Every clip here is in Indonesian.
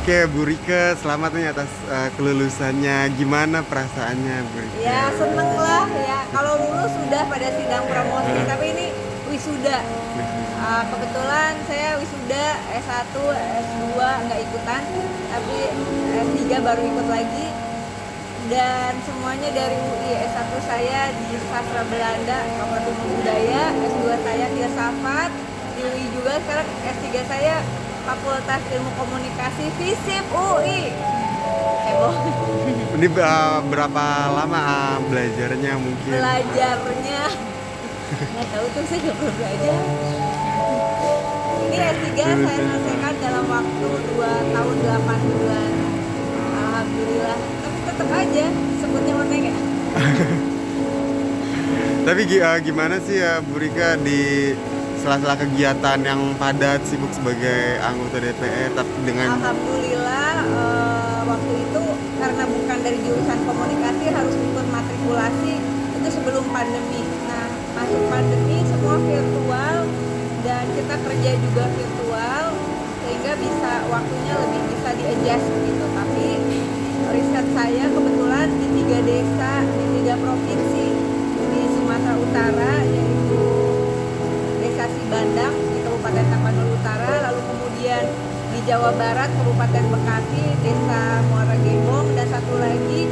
Oke, Bu Rike, selamat nih atas kelulusannya. Gimana perasaannya, Bu Rike? Ya seneng lah ya. Kalau lulus sudah pada sidang promosi, tapi ini wisuda. Kebetulan saya wisuda S1, S2 nggak ikutan, tapi S3 baru ikut lagi. Dan semuanya dari UI. S1 saya di Sastra Belanda, Fakultas Ilmu Budaya. S2 saya filsafat di UI juga. Sekarang S3 saya Fakultas Ilmu Komunikasi FISIP UI. Heboh. Ini berapa lama belajarnya mungkin? Belajarnya nggak tahu tuh, saya nggak pernah belajar. Ini S3 saya selesaikan dalam waktu 2 tahun 8 bulan. Alhamdulillah. Tapi tetap aja sebutnya OTG ya. Tapi gimana sih ya Bu Rika di sela-sela kegiatan yang padat sibuk sebagai anggota DPR tapi dengan Alhamdulillah, waktu itu karena bukan dari jurusan komunikasi harus ikut matrikulasi itu sebelum pandemi. Nah, masuk pandemi semua virtual dan kita kerja juga virtual sehingga bisa waktunya lebih bisa di-adjust gitu. Tapi riset saya kebetulan di 3 desa di 3 provinsi di Sumatera Utara, yaitu Desa Sibandang di Kabupaten Tapanuli Utara, lalu kemudian di Jawa Barat Kabupaten Bekasi Desa Muara Gembong, dan satu lagi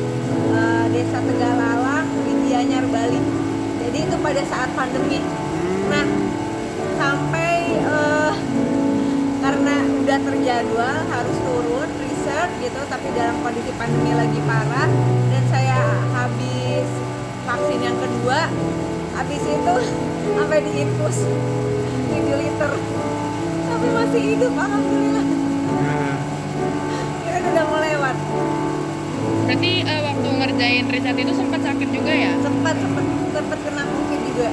Desa Tegalalang di Gianyar Bali. Jadi itu pada saat pandemi. Nah, sampai karena udah terjadwal harus turun research gitu, tapi dalam kondisi pandemi lagi parah, dan saya habis vaksin yang kedua, habis itu sampai diinfus 7 liter, tapi masih hidup alhamdulillah. Kira udah mau lewat. Berarti waktu ngerjain riset itu sempat sakit juga ya? Sempat kena COVID juga,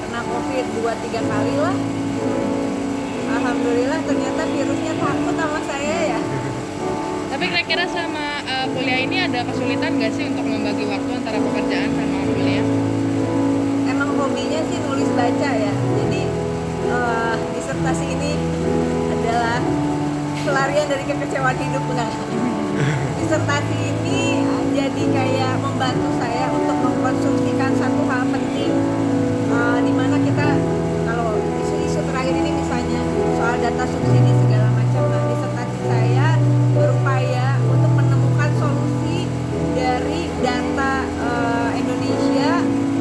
kena COVID 2-3 kali lah. Alhamdulillah ternyata virusnya takut sama saya ya. Tapi kira-kira selama kuliah ini ada kesulitan nggak sih untuk membagi waktu antara pekerjaan sama kuliah? Emang hobinya sih nulis baca ya. Jadi disertasi ini adalah pelarian dari kekecewaan hidup, enggak. Disertasi ini jadi kayak membantu saya untuk mengkonsumsikan satu hal penting, di mana kita kalau isu-isu terakhir ini misalnya soal data subsidi segala macam. Nah, disertasi saya berupaya untuk menemukan solusi dari data Indonesia,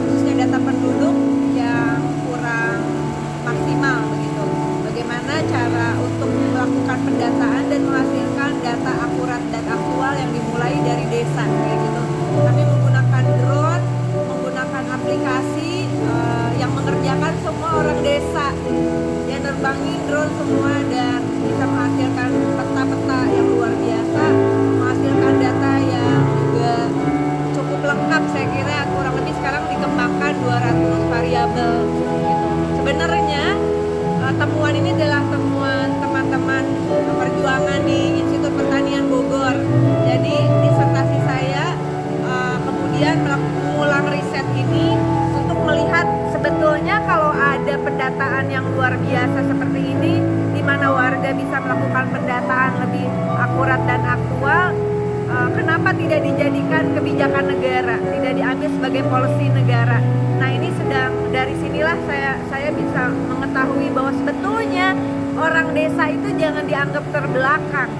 khususnya data penduduk yang kurang maksimal begitu. Bagaimana cara untuk melakukan pendataan dan menghasilkan data akurat dan aktual yang dimulai dari desa kayak gitu. Kami menggunakan drone, menggunakan aplikasi yang mengerjakan semua orang desa. Dia nerbangin drone semua dan bisa menghasilkan peta-peta yang luar biasa, menghasilkan data yang juga cukup lengkap. Saya kira kurang lebih sekarang dikembangkan 200 variabel gitu. Sebenarnya temuan ini adalah temuan teman-teman perjuangan di Institut Pertanian Bogor. Jadi disertasi saya kemudian mengulang riset ini untuk melihat sebetulnya kalau ada pendataan yang luar biasa seperti ini, di mana warga bisa melakukan pendataan lebih akurat dan aktual, kenapa tidak dijadikan kebijakan negara, tidak diambil sebagai policy negara. Nah, ini sedang dari sinilah saya bisa mengetahui bahwa sebetulnya orang desa itu jangan dianggap terbelakang.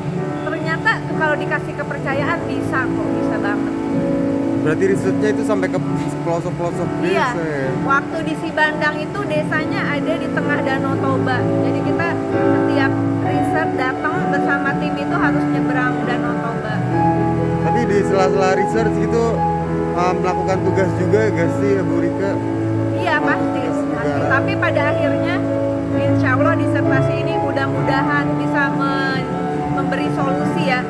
Ternyata kalau dikasih kepercayaan bisa kok, bisa banget. berarti risetnya itu sampai ke pelosok-pelosok Iya, desa ya? waktu di Sibandang itu desanya ada di tengah Danau Toba. Jadi kita setiap riset datang bersama tim itu harus nyebrang Danau Toba. Tapi di sela-sela research gitu melakukan tugas juga gak sih ya Bu Rika? Iya pasti. Tapi pada akhirnya insya Allah disertasi ini mudah-mudahan bisa memberi solusi ya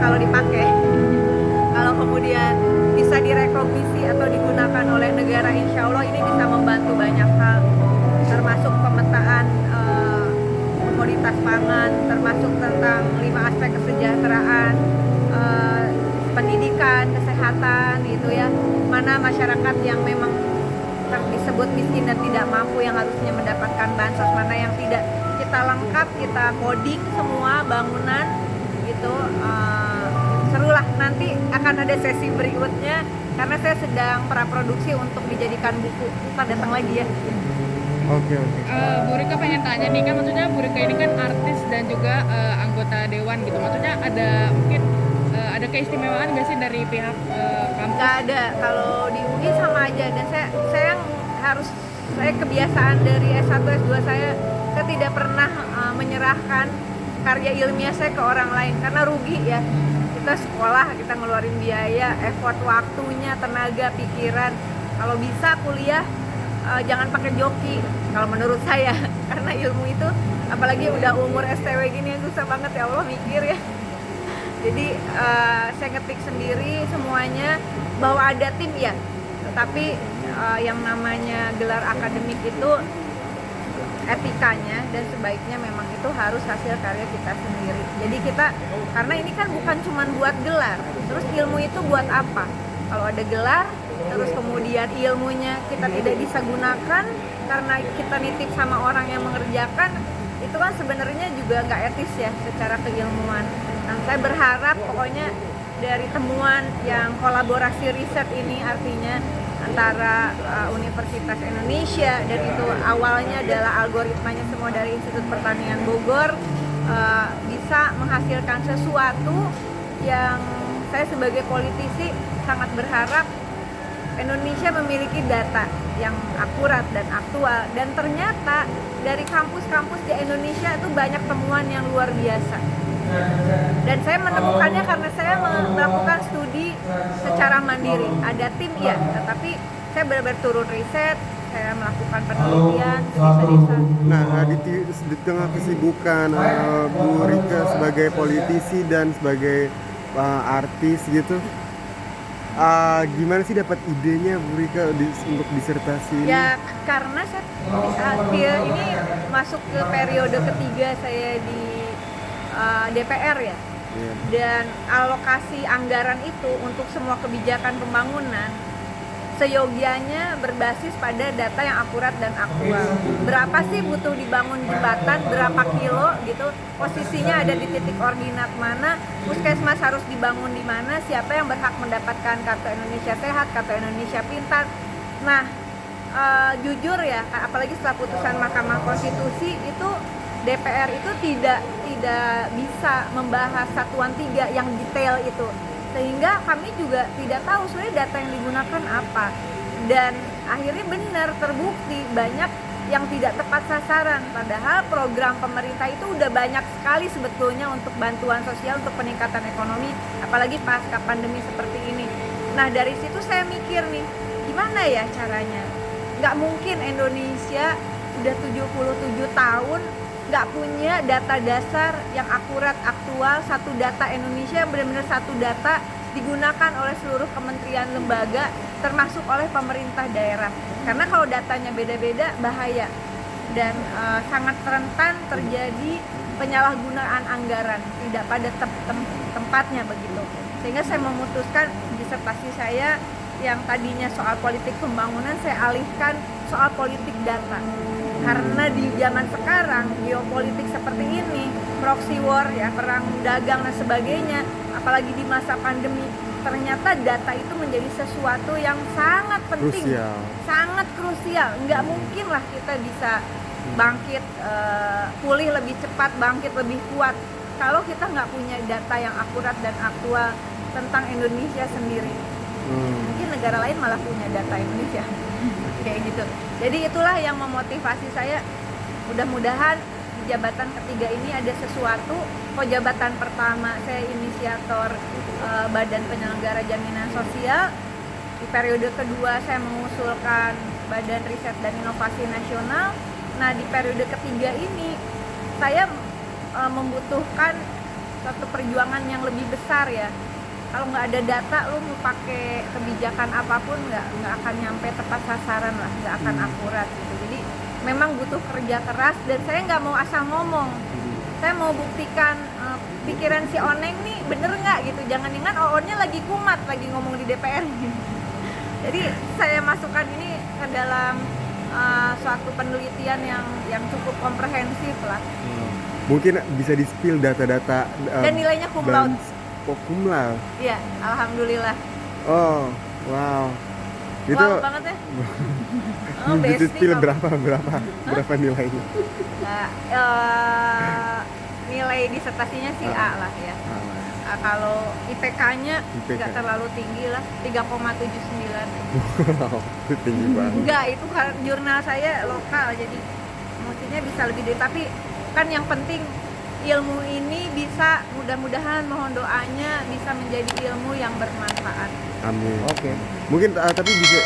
kalau dipakai. Kalau kemudian bisa direkognisi atau digunakan oleh negara, insya Allah ini bisa membantu banyak hal, termasuk pemetaan komoditas pangan, termasuk tentang 5 aspek kesejahteraan, pendidikan, kesehatan gitu ya. Mana masyarakat yang memang disebut miskin dan tidak mampu yang harusnya mendapatkan bansos, mana yang tidak. Kita lengkap, kita coding semua bangunan gitu. Seru lah, nanti akan ada sesi berikutnya karena saya sedang praproduksi untuk dijadikan buku. Ntar datang lagi ya. Oke. Bu Rika pengen tanya nih, kan maksudnya Bu Rika ini kan artis dan juga anggota dewan gitu. Maksudnya ada mungkin ada keistimewaan nggak sih dari pihak kampus? Nggak ada, kalau di UI sama aja. Dan saya kebiasaan dari S1 S2 saya tidak pernah menyerahkan karya ilmiah saya ke orang lain karena rugi ya. Kita sekolah, kita ngeluarin biaya, effort waktunya, tenaga, pikiran. Kalau bisa kuliah jangan pakai joki kalau menurut saya karena ilmu itu apalagi udah umur STW gini susah banget ya Allah mikir ya. Jadi saya ngetik sendiri semuanya, bahwa ada tim ya, tetapi yang namanya gelar akademik itu etikanya dan sebaiknya memang itu harus hasil karya kita sendiri. Jadi kita, karena ini kan bukan cuma buat gelar, terus ilmu itu buat apa? Kalau ada gelar, terus kemudian ilmunya kita tidak bisa gunakan karena kita nitip sama orang yang mengerjakan, itu kan sebenarnya juga nggak etis ya secara keilmuan. Nah, saya berharap pokoknya dari temuan yang kolaborasi riset ini, artinya antara Universitas Indonesia, dan itu awalnya adalah algoritmanya semua dari Institut Pertanian Bogor, bisa menghasilkan sesuatu yang saya sebagai politisi sangat berharap Indonesia memiliki data yang akurat dan aktual. Dan ternyata dari kampus-kampus di Indonesia itu banyak temuan yang luar biasa. Dan saya menemukannya karena saya melakukan studi secara mandiri. Ada tim ya, tetapi saya benar-benar turun riset, saya melakukan penelitian di desa-desa. Nah, di tengah kesibukan Bu Rika sebagai politisi dan sebagai artis gitu, gimana sih dapat idenya Bu Rika untuk disertasi ini? Ya karena saya ini masuk ke periode ketiga saya di DPR ya. Yeah. Dan alokasi anggaran itu untuk semua kebijakan pembangunan seyogianya berbasis pada data yang akurat dan aktual. Berapa sih butuh dibangun jembatan, berapa kilo gitu, posisinya ada di titik koordinat mana, puskesmas harus dibangun di mana, siapa yang berhak mendapatkan kartu Indonesia Sehat, kartu Indonesia Pintar. Nah, jujur ya, apalagi setelah putusan Mahkamah Konstitusi itu DPR itu tidak bisa membahas satuan 3 yang detail itu, sehingga kami juga tidak tahu sebenarnya data yang digunakan apa. Dan akhirnya benar terbukti banyak yang tidak tepat sasaran, padahal program pemerintah itu udah banyak sekali sebetulnya untuk bantuan sosial untuk peningkatan ekonomi, apalagi pasca pandemi seperti ini. Nah, dari situ saya mikir nih, gimana ya caranya? Nggak mungkin Indonesia udah 77 tahun nggak punya data dasar yang akurat, aktual, satu data Indonesia yang benar-benar satu data digunakan oleh seluruh kementerian lembaga termasuk oleh pemerintah daerah. Karena kalau datanya beda-beda bahaya dan sangat rentan terjadi penyalahgunaan anggaran tidak pada tempatnya begitu. Sehingga saya memutuskan disertasi saya yang tadinya soal politik pembangunan saya alihkan soal politik data. Karena di zaman sekarang geopolitik seperti ini, proxy war ya, perang dagang dan sebagainya, apalagi di masa pandemi, ternyata data itu menjadi sesuatu yang sangat penting, sangat krusial. Nggak mungkin lah kita bisa bangkit, pulih lebih cepat, bangkit lebih kuat kalau kita nggak punya data yang akurat dan aktual tentang Indonesia sendiri. Mungkin negara lain malah punya data Indonesia kayak gitu. Jadi itulah yang memotivasi saya. Mudah-mudahan di jabatan ketiga ini ada sesuatu. Kalau jabatan pertama saya inisiator Badan Penyelenggara Jaminan Sosial, di periode kedua saya mengusulkan Badan Riset dan Inovasi Nasional. Nah, di periode ketiga ini saya membutuhkan suatu perjuangan yang lebih besar ya. Kalau nggak ada data, lu mau pakai kebijakan apapun nggak akan nyampe tepat sasaran lah, nggak akan akurat gitu. Jadi memang butuh kerja keras dan saya nggak mau asal ngomong. Saya mau buktikan pikiran si Oneng nih bener nggak gitu. Jangan-jangan Oonnya lagi kumat, lagi ngomong di DPR gitu. Jadi saya masukkan ini ke dalam suatu penelitian yang cukup komprehensif lah. Mungkin bisa di-spill data-data Dan nilainya cum laude. Oh, cum laude. Iya, alhamdulillah. Oh, wow. Itu Wow banget ya. Oh, bisa bestie di-spill kok. berapa nilainya? Nah, nilai disertasinya sih A lah ya. Kalau IPK-nya IPK. nggak terlalu tinggi lah, 3,79. Wow, itu tinggi banget. Enggak, itu jurnal saya lokal, jadi mestinya bisa lebih dari. Tapi kan yang penting ilmu ini bisa, mudah-mudahan mohon doanya bisa menjadi ilmu yang bermanfaat. Amin. Oke. Mungkin tapi bisa,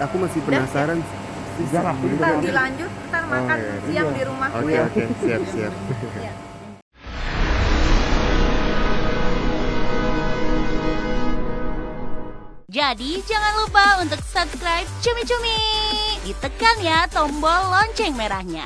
aku masih penasaran. Udah, Ntar dilanjut, ntar makan iya. siang di rumahku Oke ya. oke, siap. Iya. Jadi jangan lupa untuk subscribe Cumi Cumi. Ditekan ya tombol lonceng merahnya.